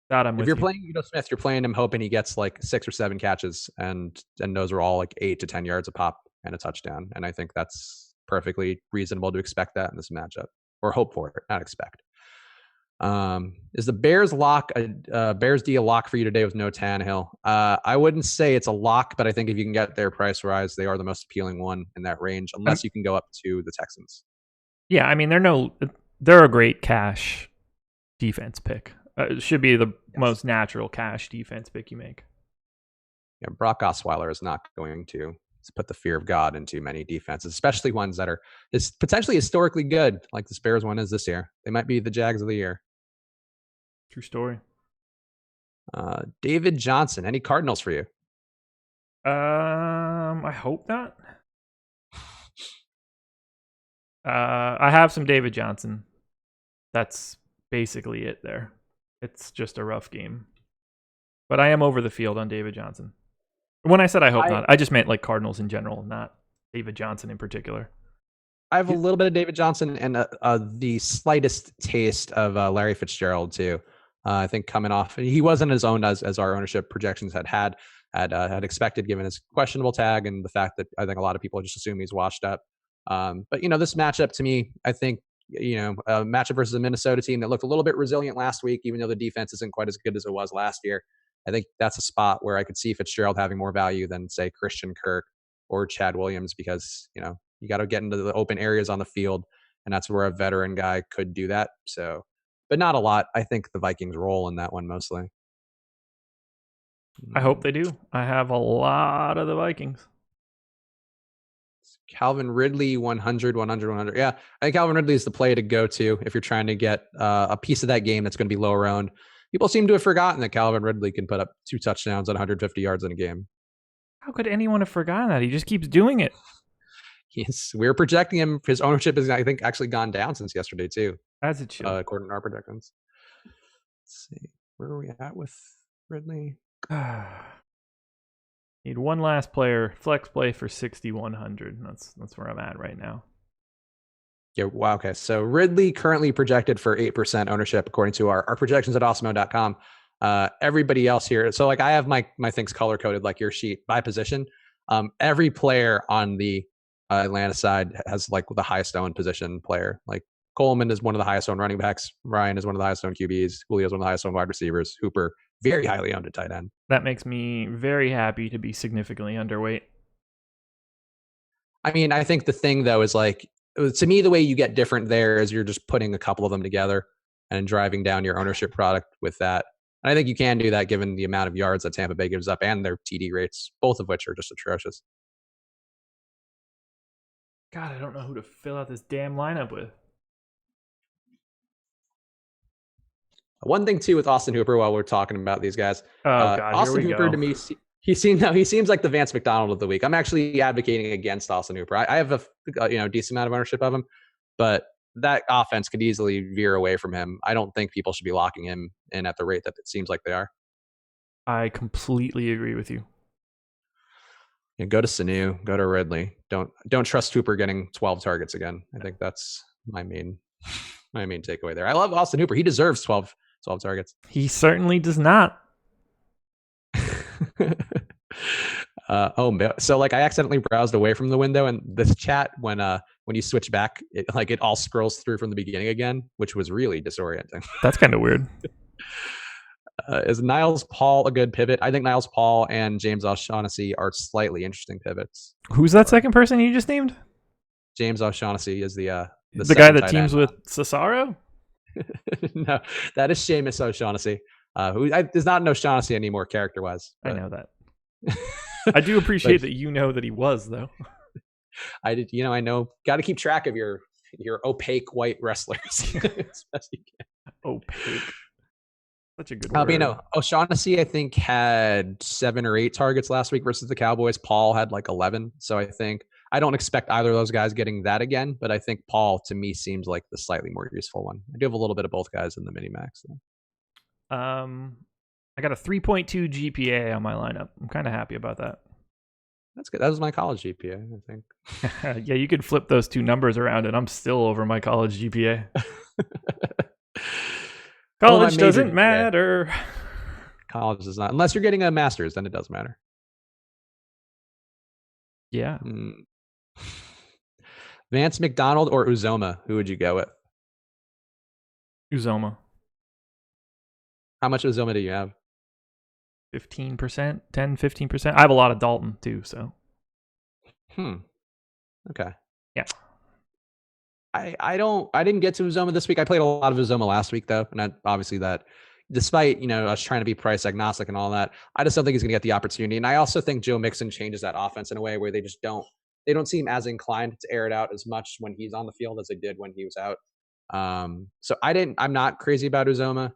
That I'm with if you're playing Ito Smith, you're playing him hoping he gets like 6 or 7 catches, and those are all like 8 to 10 yards a pop and a touchdown. And I think that's perfectly reasonable to expect that in this matchup, or hope for it, not expect. Is the Bears lock Bears D a lock for you today with no Tannehill? I wouldn't say it's a lock, but I think if you can get their price rise, they are the most appealing one in that range, unless you can go up to the Texans. Yeah, I mean they're a great cash defense pick. It should be the most natural cash defense pick you make. Yeah, Brock Osweiler is not going to put the fear of God into many defenses, especially ones that are potentially historically good, like the Bears one is this year. They might be the Jags of the year. True story. David Johnson, any Cardinals for you? I hope not. I have some David Johnson. That's basically it there. It's just a rough game. But I am over the field on David Johnson. When I said I hope not, I just meant like Cardinals in general, not David Johnson in particular. I have a little bit of David Johnson and the slightest taste of Larry Fitzgerald too. I think coming off, he wasn't as owned as our ownership projections had expected, given his questionable tag and the fact that I think a lot of people just assume he's washed up. But this matchup to me, I think a matchup versus a Minnesota team that looked a little bit resilient last week, even though the defense isn't quite as good as it was last year. I think that's a spot where I could see Fitzgerald having more value than, say, Christian Kirk or Chad Williams, because you got to get into the open areas on the field, and that's where a veteran guy could do that. So, but not a lot. I think the Vikings roll in that one mostly. I hope they do. I have a lot of the Vikings. Calvin Ridley, 100. Yeah, I think Calvin Ridley is the play to go to if you're trying to get a piece of that game that's going to be lower owned. People seem to have forgotten that Calvin Ridley can put up 2 touchdowns at 150 yards in a game. How could anyone have forgotten that? He just keeps doing it. We're projecting him. His ownership has, I think, actually gone down since yesterday too. As it should, according to our projections. Let's see, where are we at with Ridley? Need one last player, flex play for 6,100. That's where I'm at right now. Yeah, wow. Okay, so Ridley currently projected for 8% ownership according to our projections at awesemo.com. Everybody else here, so like I have my things color coded like your sheet by position. Every player on the Atlanta side has like the highest owned position player. Like Coleman is one of the highest owned running backs. Ryan is one of the highest owned QBs. Julio is one of the highest owned wide receivers. Hooper, very highly owned at tight end. That makes me very happy to be significantly underweight. I mean, I think the thing though is like, to me, the way you get different there is you're just putting a couple of them together and driving down your ownership product with that. And I think you can do that given the amount of yards that Tampa Bay gives up and their TD rates, both of which are just atrocious. God, I don't know who to fill out this damn lineup with. One thing too with Austin Hooper, while we're talking about these guys, God, Austin Hooper to me, he seems like the Vance McDonald of the week. I'm actually advocating against Austin Hooper. I have a decent amount of ownership of him, but that offense could easily veer away from him. I don't think people should be locking him in at the rate that it seems like they are. I completely agree with you. Go to Sanu, go to Ridley. Don't trust Hooper getting 12 targets again. I think that's my main takeaway there. I love Austin Hooper. He deserves 12 targets. He certainly does not. So like I accidentally browsed away from the window, and this chat when you switch back, it all scrolls through from the beginning again, which was really disorienting. That's kind of weird. Is Niles Paul a good pivot? I think Niles Paul and James O'Shaughnessy are slightly interesting pivots. Who's that second person you just named? James O'Shaughnessy is the guy that teams with Cesaro? No, that is Seamus O'Shaughnessy, who is not an O'Shaughnessy anymore character-wise. I know that. I do appreciate that you know that he was, though. I did. I know. Got to keep track of your opaque white wrestlers as best you can. Opaque. Such a good word. O'Shaughnessy, I think, had 7 or 8 targets last week versus the Cowboys. Paul had like 11. So I don't expect either of those guys getting that again. But I think Paul, to me, seems like the slightly more useful one. I do have a little bit of both guys in the mini max. I got a 3.2 GPA on my lineup. I'm kind of happy about that. That's good. That was my college GPA, I think. Yeah, you could flip those two numbers around, and I'm still over my college GPA. College doesn't matter. College does not. Unless you're getting a master's, then it does matter. Yeah. Vance McDonald or Uzoma? Who would you go with? Uzoma. How much Uzoma do you have? 15%, 10, 15%. I have a lot of Dalton too, so. Okay. Yeah. I didn't get to Uzoma this week. I played a lot of Uzoma last week though, and obviously that, despite us trying to be price agnostic and all that, I just don't think he's going to get the opportunity. And I also think Joe Mixon changes that offense in a way where they don't seem as inclined to air it out as much when he's on the field as they did when he was out. So I'm not crazy about Uzoma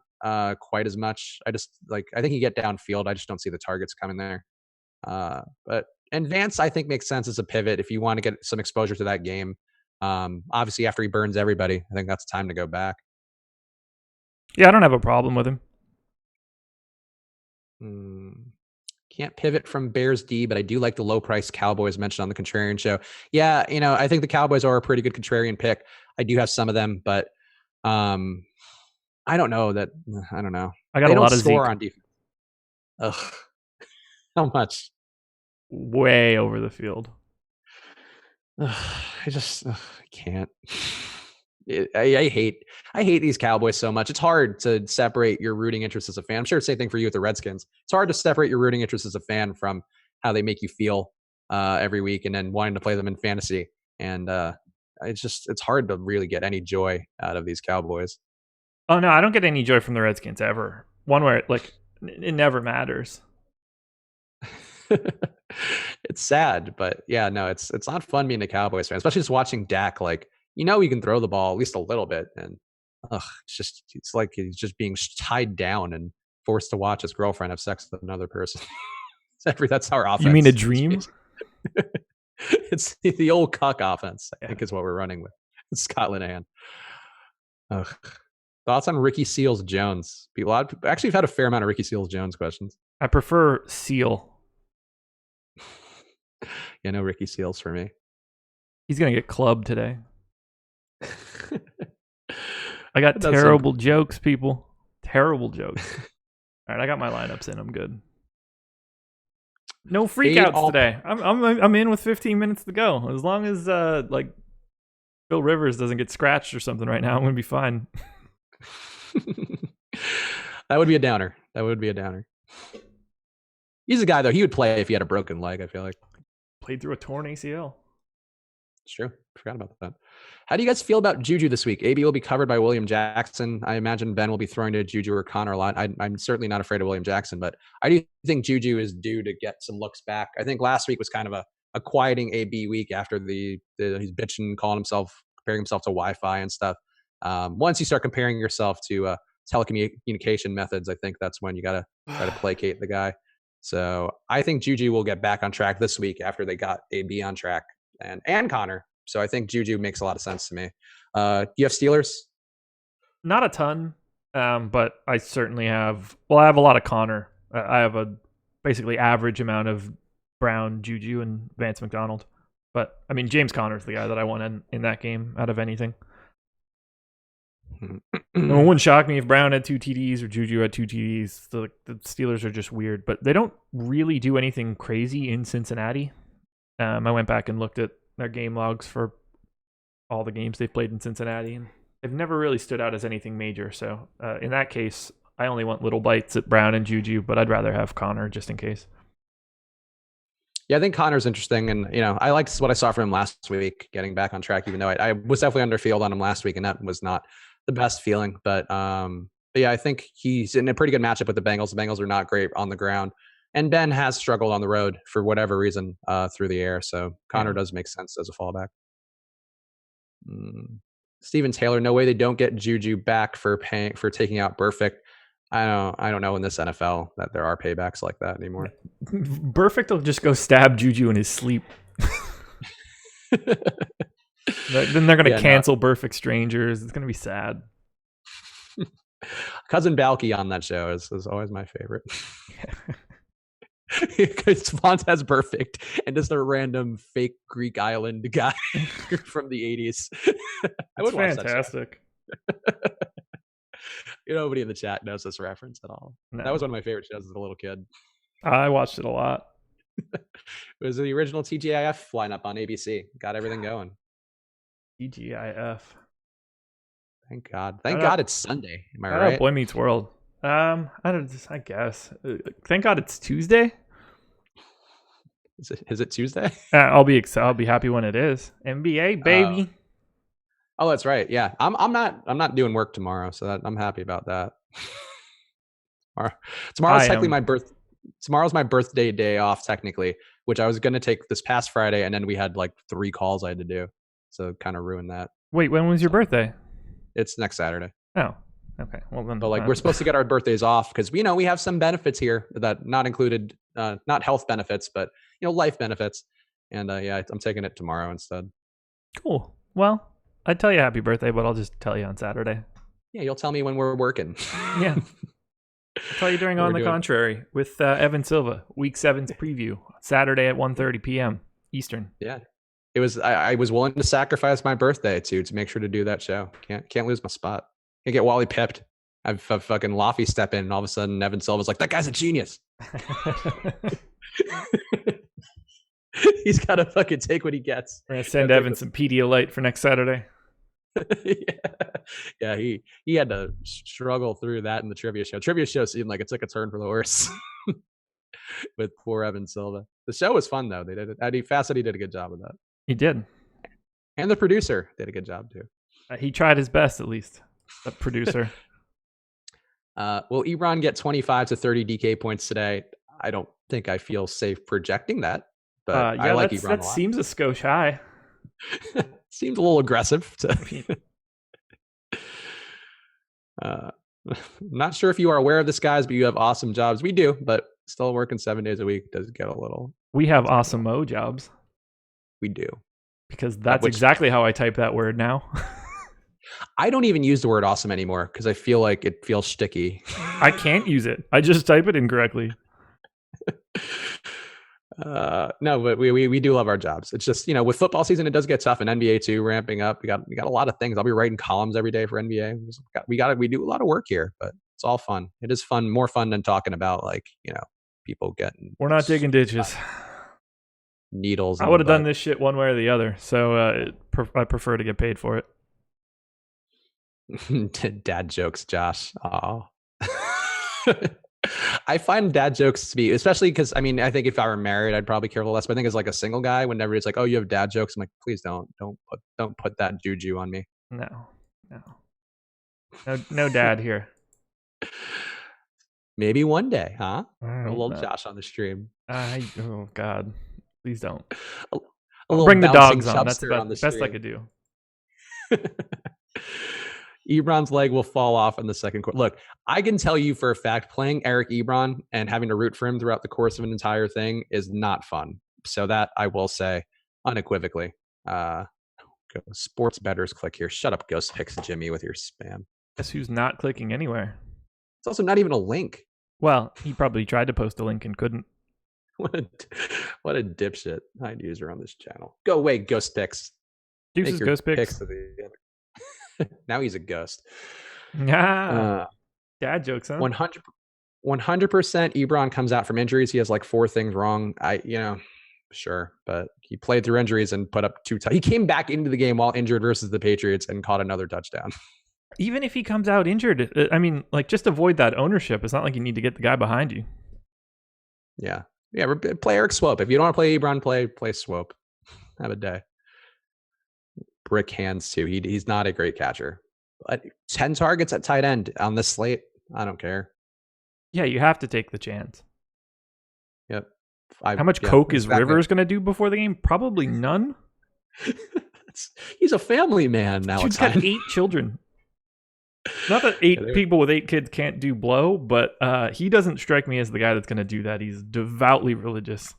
quite as much. I think he get downfield. I just don't see the targets coming there. And Vance, I think, makes sense as a pivot if you want to get some exposure to that game. Obviously, after he burns everybody, I think that's time to go back. Yeah, I don't have a problem with him. Can't pivot from Bears D, but I do like the low price Cowboys mentioned on the Contrarian Show. Yeah, I think the Cowboys are a pretty good contrarian pick. I do have some of them, but I don't know. I got a lot of score Zeke on defense. Ugh, how much? Way over the field. I can't. I hate these Cowboys so much. It's hard to separate your rooting interest as a fan. I'm sure it's the same thing for you with the Redskins. It's hard to separate your rooting interest as a fan from how they make you feel every week, and then wanting to play them in fantasy. And it's hard to really get any joy out of these Cowboys. Oh no, I don't get any joy from the Redskins ever. One where it never matters. It's sad, but yeah, no, it's not fun being a Cowboys fan, especially just watching Dak. He can throw the ball at least a little bit, and it's like he's just being tied down and forced to watch his girlfriend have sex with another person. That's our offense. You mean a dream? It's the old cuck offense, I think, is what we're running with. It's Scott Linehan. Thoughts on Ricky Seals-Jones? People actually have had a fair amount of Ricky Seals-Jones questions. I prefer Seal. Yeah, no Ricky Seals for me. He's going to get clubbed today. I got terrible jokes, people. Terrible jokes. All right, I got my lineups in. I'm good. No freakouts today. I'm in with 15 minutes to go. As long as Phil Rivers doesn't get scratched or something right now, I'm gonna be fine. That would be a downer. He's a guy though. He would play if he had a broken leg. I feel like played through a torn ACL. It's true. Forgot about that. How do you guys feel about Juju this week? AB will be covered by William Jackson. I imagine Ben will be throwing to Juju or Connor a lot. I'm certainly not afraid of William Jackson, but I do think Juju is due to get some looks back. I think last week was kind of a quieting AB week after he's bitching, comparing himself to Wi-Fi and stuff. Once you start comparing yourself to telecommunication methods, I think that's when you got to try to placate the guy. So I think Juju will get back on track this week after they got AB on track and Connor. So I think Juju makes a lot of sense to me. Do you have Steelers? Not a ton, but I certainly have. Well, I have a lot of Connor. I have a basically average amount of Brown, Juju, and Vance McDonald. But I mean, James Conner's the guy that I want in that game out of anything. It wouldn't shock me if Brown had 2 TDs or Juju had 2 TDs. The Steelers are just weird, but they don't really do anything crazy in Cincinnati. I went back and looked at their game logs for all the games they've played in Cincinnati, and they've never really stood out as anything major. So in that case, I only want little bites at Brown and Juju, but I'd rather have Conner just in case. Yeah, I think Connor's interesting, and I liked what I saw from him last week, getting back on track. Even though I was definitely underfield on him last week, and that was not the best feeling. But yeah, I think he's in a pretty good matchup with the Bengals. The Bengals are not great on the ground, and Ben has struggled on the road for whatever reason through the air. So Connor does make sense as a fallback. Steven Taylor, no way they don't get Juju back for taking out Burfict. I don't know in this NFL that there are paybacks like that anymore. Burfict will just go stab Juju in his sleep. Then they're going to cancel Burfict Strangers. It's going to be sad. Cousin Balky on that show is always my favorite. Because Fonz Burfict and just a random fake Greek island guy from the 80s. I would watch fantastic. Nobody in the chat knows this reference at all. No. That was one of my favorite shows as a little kid. I watched it a lot. It was the original TGIF lineup on ABC. Got everything going. TGIF. Thank God. Thank God it's Sunday. Am I right? Boy Meets World. I guess. Thank God it's Tuesday. Is it Tuesday? I'll be happy when it is. NBA baby. Oh, that's right. Yeah, I'm not doing work tomorrow, so I'm happy about that. Tomorrow's technically my birth. Tomorrow's my birthday day off, technically, which I was going to take this past Friday, and then we had like 3 calls I had to do, so kind of ruined that. Wait, when was your birthday? It's next Saturday. Oh, okay. Well then, but we're supposed to get our birthdays off because we have some benefits here that not included, not health benefits, but life benefits, and yeah, I'm taking it tomorrow instead. Cool. Well, I'd tell you happy birthday, but I'll just tell you on Saturday. Yeah, you'll tell me when we're working. Yeah. I'll tell you during On the Contrary with Evan Silva, Week 7's preview, Saturday at 1:30 p.m. Eastern. Yeah. It was. I was willing to sacrifice my birthday to make sure to do that show. Can't lose my spot. Can't get Wally pipped. I've fucking Laffy step in, and all of a sudden Evan Silva's like, that guy's a genius. He's got to fucking take what he gets. We're going to send Evan some Pedialyte for next Saturday. Yeah, he had to struggle through that in the trivia show. Trivia show seemed like it took a turn for the worse with poor Evan Silva. The show was fun though. They did it. Eddie Fassady did a good job of that. He did, and the producer did a good job too. He tried his best, at least. The producer. Will Ebron get 25 to 30 DK points today? I don't think I feel safe projecting that, but I like Ebron a lot. That seems a skosh high. Seems a little aggressive. Not sure if you are aware of this, guys, but you have awesome jobs. We do, but still working 7 days a week does get a little. We have awesome-o jobs. We do. Because that's exactly how I type that word now. I don't even use the word awesome anymore because I feel like it feels sticky. I can't use it. I just type it incorrectly. No, but we do love our jobs. It's just, with football season, it does get tough, and NBA too, ramping up. We got a lot of things. I'll be writing columns every day for NBA. We do a lot of work here, but it's all fun. It is fun, more fun than talking about people getting. We're not digging ditches. Needles. I would have done this shit one way or the other, so I prefer to get paid for it. Dad jokes, Josh. Aw. I find dad jokes to be, especially because I think if I were married, I'd probably care a little less. But I think as like a single guy, when everybody's like, "Oh, you have dad jokes," I'm like, "Please don't put that juju on me." No dad here. Maybe one day, huh? A little Josh on the stream. Oh God, please don't. I'll bring the dogs on. That's the best I could do. Ebron's leg will fall off in the second quarter. Look, I can tell you for a fact, playing Eric Ebron and having to root for him throughout the course of an entire thing is not fun. So that I will say unequivocally. Sports bettors click here. Shut up, Ghost Picks Jimmy, with your spam. Guess who's not clicking anywhere? It's also not even a link. Well, he probably tried to post a link and couldn't. What a what a dipshit I'd user on this channel. Go away, ghost picks. Make Deuces your ghost picks. picks to the other. Now he's a ghost. Ah, dad jokes, huh? 100 100% Ebron comes out from injuries. He has like 4 things wrong. Sure, but he played through injuries and put up 2 he came back into the game while injured versus the Patriots and caught another touchdown. Even if he comes out injured, I mean, like, just avoid that ownership. It's not like you need to get the guy behind you. Yeah. Play Eric Swope. If you don't want to play Ebron, play Swope. Have a day. Brick hands too. He's not a great catcher. But 10 targets at tight end on this slate, I don't care. Yeah, you have to take the chance. Yep. How much coke is Rivers going to do before the game? Probably none. He's a family man now. Dude's got 8 children. Not that 8 people with 8 kids can't do blow, but he doesn't strike me as the guy that's going to do that. He's devoutly religious.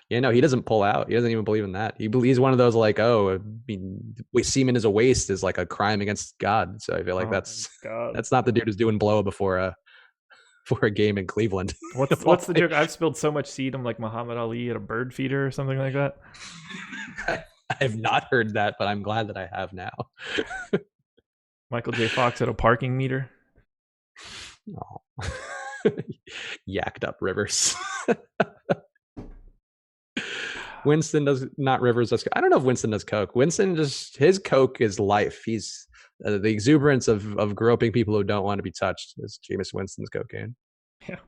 He doesn't pull out. He doesn't even believe in that. He's one of those like, semen is a waste is like a crime against God. So I feel like that's not the dude who's doing blow before a game in Cleveland. What's the joke? I've spilled so much seed, I'm like Muhammad Ali at a bird feeder or something like that. I have not heard that, but I'm glad that I have now. Michael J. Fox at a parking meter. Oh. Yacked up Rivers. Winston does not Rivers does. I don't know if Winston does coke. Winston his coke is life. He's the exuberance of groping people who don't want to be touched is Jameis Winston's cocaine. Yeah.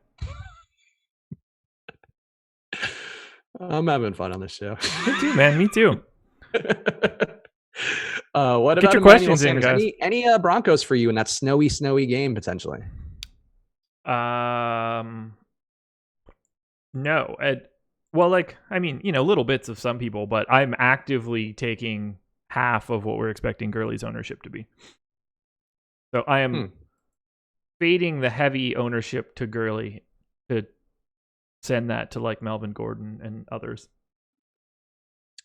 I'm having fun on this show. Me too, man. Me too. What Get about your questions in, guys? Any Broncos for you in that snowy game potentially? No. Little bits of some people, but I'm actively taking half of what we're expecting Gurley's ownership to be. So I am fading the heavy ownership to Gurley to send that to like Melvin Gordon and others.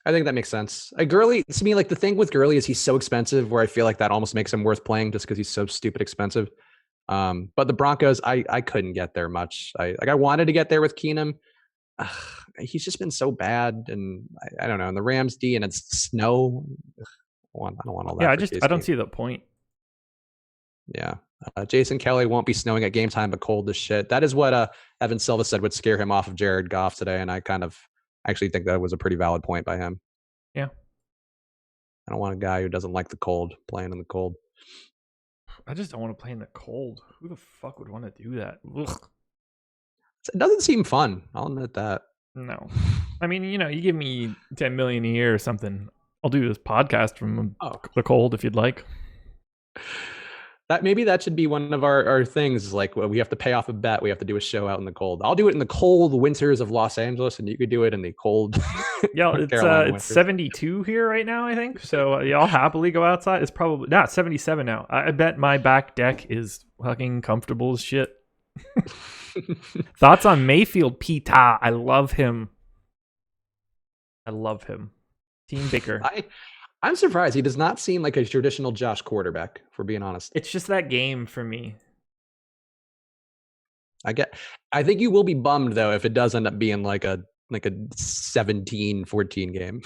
I think that makes sense. Gurley, to me, like the thing with Gurley is he's so expensive where I feel like that almost makes him worth playing just because he's so stupid expensive. But the Broncos, I couldn't get there much. I wanted to get there with Keenum. He's just been so bad, and I don't know. And the Rams D and it's snow. I don't want all that. Yeah, I don't see the point. Yeah, Jason Kelly won't be snowing at game time, but cold as shit. That is what Evan Silva said would scare him off of Jared Goff today, and I kind of actually think that was a pretty valid point by him. Yeah, I don't want a guy who doesn't like the cold playing in the cold. I just don't want to play in the cold. Who the fuck would want to do that? Ugh. It doesn't seem fun. I'll admit that. No. I mean, you give me $10 million a year or something. I'll do this podcast from the cold if you'd like. That should be one of our things. Like, we have to pay off a bet. We have to do a show out in the cold. I'll do it in the cold winters of Los Angeles, and you could do it in the cold. Yeah, it's 72 here right now, I think. So I'll happily go outside. It's probably not 77 now. I bet my back deck is fucking comfortable as shit. Thoughts on Mayfield, Pita? I love him. Team Baker. I'm surprised. He does not seem like a traditional Josh quarterback, for being honest. It's just that game for me. I think you will be bummed though if it does end up being like a 17-14 game.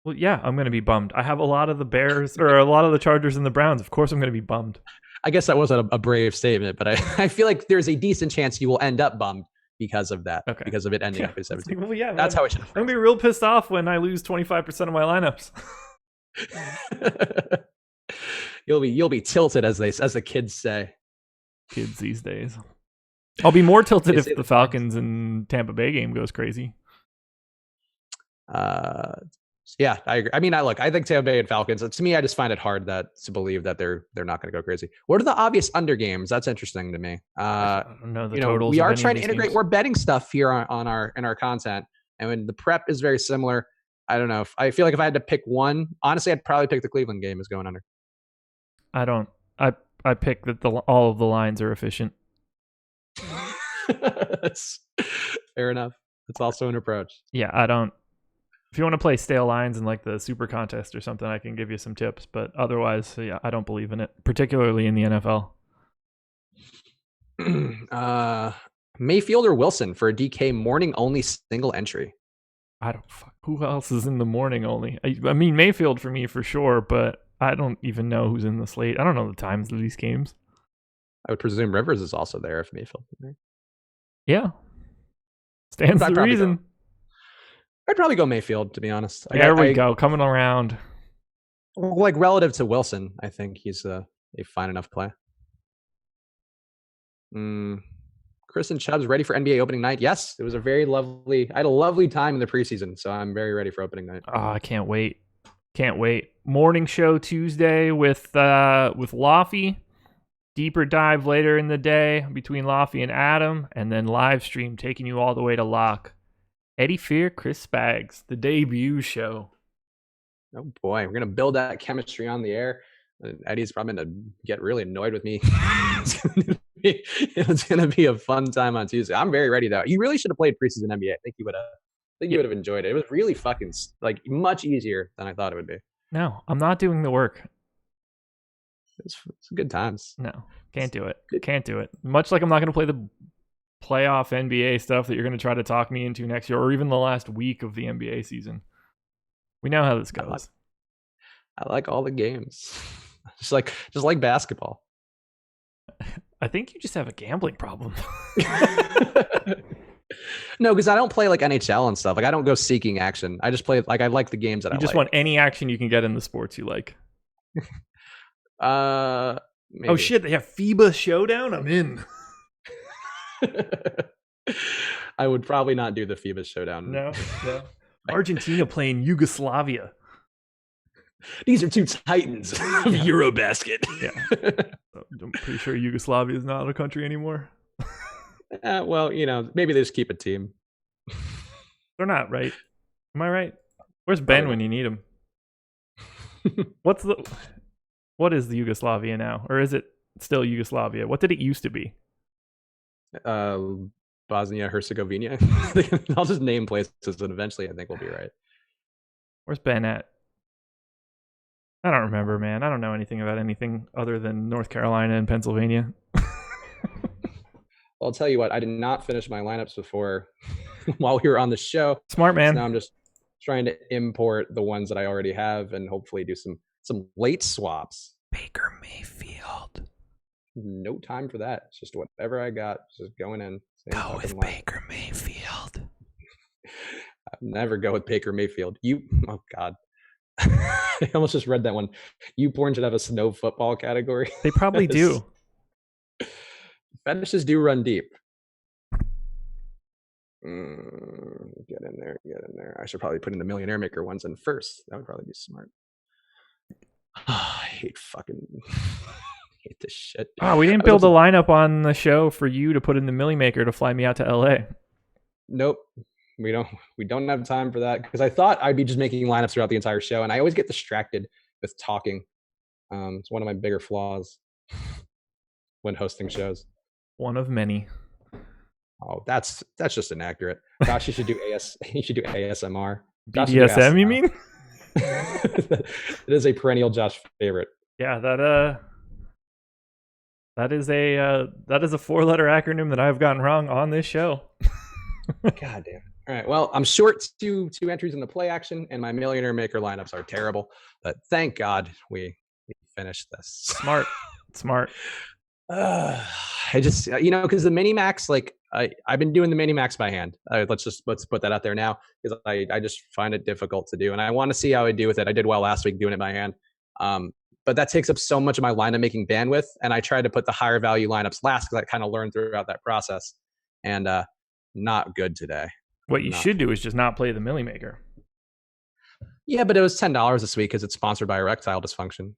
Well, yeah, I'm going to be bummed. I have a lot of the Bears or a lot of the Chargers and the Browns. Of course I'm going to be bummed. I guess that wasn't a brave statement, but I feel like there's a decent chance you will end up bummed because of that. Okay. Because of it ending up at 17. Well, yeah, that's how it should. I'm going to be real pissed off when I lose 25% of my lineups. You'll be tilted as the kids say. Kids these days. I'll be more tilted if the Falcons and Tampa Bay game goes crazy. Yeah, I agree. I mean, I think Tampa Bay and Falcons. To me, I just find it hard to believe that they're not going to go crazy. What are the obvious under games? That's interesting to me. I don't know the totals. We are trying to integrate more betting stuff here in our content, and when the prep is very similar. I don't know. I feel like if I had to pick one, honestly, I'd probably pick the Cleveland game as going under. I don't. I pick that all of the lines are efficient. That's fair enough. It's also an approach. Yeah, I don't. If you want to play stale lines in like the super contest or something, I can give you some tips. But otherwise, yeah, I don't believe in it, particularly in the NFL. Mayfield or Wilson for a DK morning only single entry. I don't. Who else is in the morning only? I mean Mayfield for me for sure, but I don't even know who's in the slate. I don't know the times of these games. I would presume Rivers is also there if Mayfield's in there. Yeah, stands to reason. I'd probably go Mayfield, to be honest. There we go, coming around. Like relative to Wilson, I think he's a fine enough play. Chris and Chubbs ready for NBA opening night? Yes, it was a very lovely. I had a lovely time in the preseason, so I'm very ready for opening night. Oh, I can't wait. Can't wait. Morning show Tuesday with Laffy. Deeper dive later in the day between Laffy and Adam, and then live stream taking you all the way to lock. Eddie Fear, Chris Spags, the debut show. Oh boy, we're gonna build that chemistry on the air. Eddie's probably gonna get really annoyed with me. It's gonna be a fun time on Tuesday. I'm very ready though. You really should have played preseason NBA. I think you would have. You would have enjoyed it. It was really fucking like much easier than I thought it would be. No, I'm not doing the work. It's good times. No, can't do it. Can't do it. Much like I'm not going to play the playoff NBA stuff that you're going to try to talk me into next year, or even the last week of the NBA season. We know how this goes. I like all the games, just like basketball. I think you just have a gambling problem. No, because I don't play like NHL and stuff. Like I don't go seeking action. I just play like I like the games that I like. You just want any action you can get in the sports you like. Maybe. Oh shit! They have FIBA Showdown. I'm in. I would probably not do the FIBA Showdown. No. Argentina playing Yugoslavia. These are two titans of Eurobasket. Yeah, I'm pretty sure Yugoslavia is not a country anymore. Well, maybe they just keep a team. They're not, right? Am I right? Where's Ben when you need him? What is the Yugoslavia now? Or is it still Yugoslavia? What did it used to be? Bosnia Herzegovina. I'll just name places and eventually I think we'll be right. Where's Ben at? I don't remember, man. I don't know anything about anything other than North Carolina and Pennsylvania. I'll tell you what, I did not finish my lineups before while we were on the show. Smart man. So now I'm just trying to import the ones that I already have and hopefully do some late swaps. Baker Mayfield. No time for that. It's just whatever I got, just going in. Go with Baker Mayfield. I'd never go with Baker Mayfield. Oh God. I almost just read that one. You porn should have a snow football category. They probably do. Fetishes do run deep. Get in there. I should probably put in the Millionaire Maker ones in first. That would probably be smart. I hate this shit. Oh, we didn't build a lineup on the show for you to put in the Millie Maker to fly me out to LA. Nope. We don't have time for that because I thought I'd be just making lineups throughout the entire show, and I always get distracted with talking. It's one of my bigger flaws when hosting shows. One of many. Oh, that's just inaccurate. Gosh, you should do ASMR. BDSM, you mean? It is a perennial Josh favorite. Yeah, that is a 4-letter acronym that I've gotten wrong on this show. God damn. All right. Well, I'm short two entries in the play action, and my Millionaire Maker lineups are terrible. But thank God we finished this. Smart. I just because the mini max, like I've been doing the mini max by hand. Let's put that out there now because I just find it difficult to do, and I want to see how I do with it. I did well last week doing it by hand, but that takes up so much of my lineup making bandwidth, and I try to put the higher value lineups last because I kind of learned throughout that process, and not good today. What you should do is just not play the Millie Maker. Yeah, but it was $10 this week because it's sponsored by erectile dysfunction.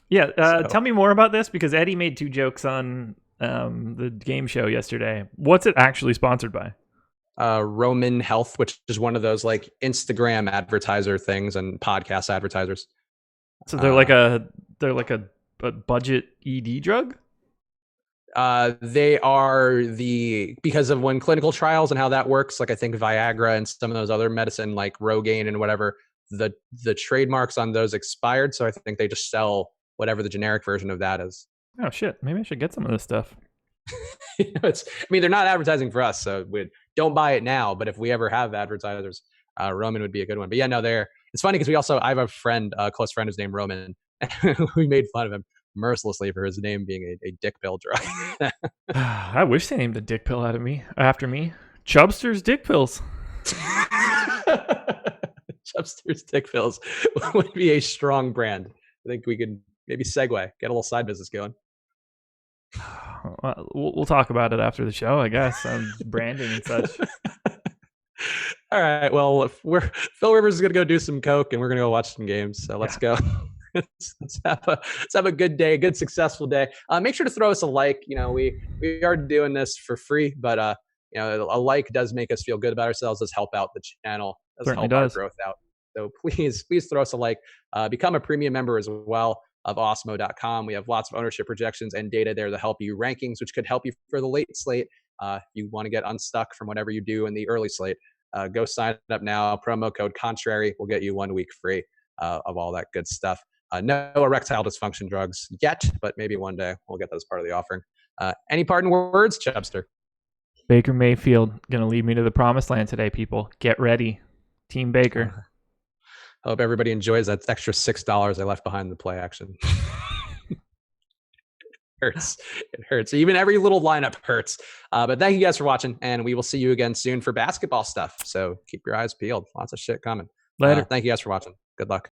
Yeah, tell me more about this because Eddie made 2 jokes on the game show yesterday. What's it actually sponsored by? Roman Health, which is one of those like Instagram advertiser things and podcast advertisers. So they're like a budget ED drug? They are because of when clinical trials and how that works, like I think Viagra and some of those other medicine like Rogaine and whatever, the trademarks on those expired. So I think they just sell whatever the generic version of that is. Oh shit, maybe I should get some of this stuff. They're not advertising for us, so we don't buy it now. But if we ever have advertisers, Roman would be a good one. But yeah, no, it's funny because I have a friend, a close friend who's named Roman. We made fun of him mercilessly for his name being a dick pill drug. I wish they named a dick pill after me. Chubster's dick pills. Chubster's dick pills would be a strong brand. I think we could maybe segue, get a little side business going. We'll talk about it after the show, I guess. Branding and such. All right. Well, Phil Rivers is going to go do some coke, and we're going to go watch some games. So let's go. let's have a good day, a good successful day. Make sure to throw us a like. We are doing this for free, but a like does make us feel good about ourselves. Does help out the channel. Does help our growth out. So please throw us a like. Become a premium member as well of Awesemo.com. We have lots of ownership projections and data there to help you rankings, which could help you for the late slate. If you want to get unstuck from whatever you do in the early slate, go sign up now. Promo code Contrary will get you 1 week free of all that good stuff. No erectile dysfunction drugs yet, but maybe one day we'll get that as part of the offering. Any parting words, Chubster? Baker Mayfield going to lead me to the promised land today, people. Get ready. Team Baker. Hope everybody enjoys that extra $6 I left behind the play action. It hurts. Even every little lineup hurts. But thank you guys for watching, and we will see you again soon for basketball stuff. So keep your eyes peeled. Lots of shit coming. Later. Thank you guys for watching. Good luck.